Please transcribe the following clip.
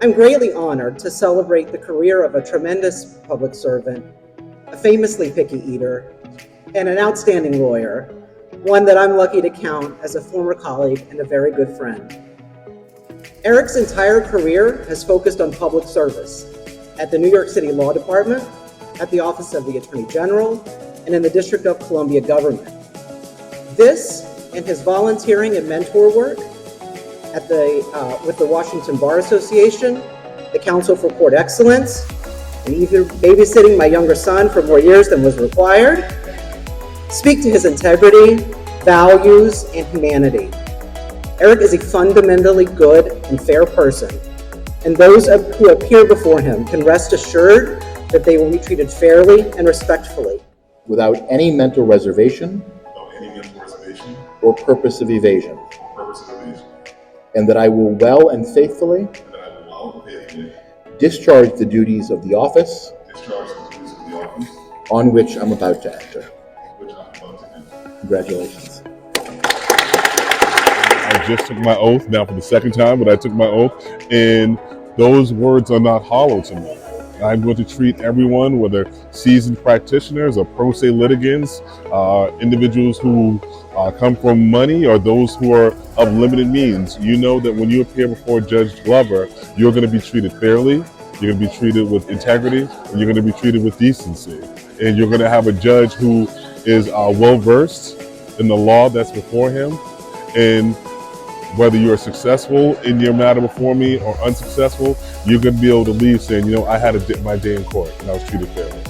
I'm greatly honored to celebrate the career of a tremendous public servant, a famously picky eater, and an outstanding lawyer, one that I'm lucky to count as a former colleague and a very good friend. Eric's entire career has focused on public service at the New York City Law Department, at the Office of the Attorney General, and in the District of Columbia government. This and his volunteering and mentor work with the Washington Bar Association, the Council for Court Excellence, and even babysitting my younger son for more years than was required, speak to his integrity, values, and humanity. Eric is a fundamentally good and fair person, and those who appear before him can rest assured that they will be treated fairly and respectfully. Without any mental reservation or purpose of evasion. And that I will well and faithfully discharge the duties of the office on which I'm about to enter. Congratulations. I just took my oath now for the second time, but I took my oath, and those words are not hollow to me. I'm going to treat everyone, whether seasoned practitioners or pro se litigants, individuals who come from money or those who are of limited means. You know that when you appear before Judge Glover, you're going to be treated fairly, you're going to be treated with integrity, and you're going to be treated with decency. And you're going to have a judge who is well-versed in the law that's before him. And whether you're successful in your matter before me or unsuccessful, you're going to be able to leave saying, you know, I had my day in court and I was treated fairly.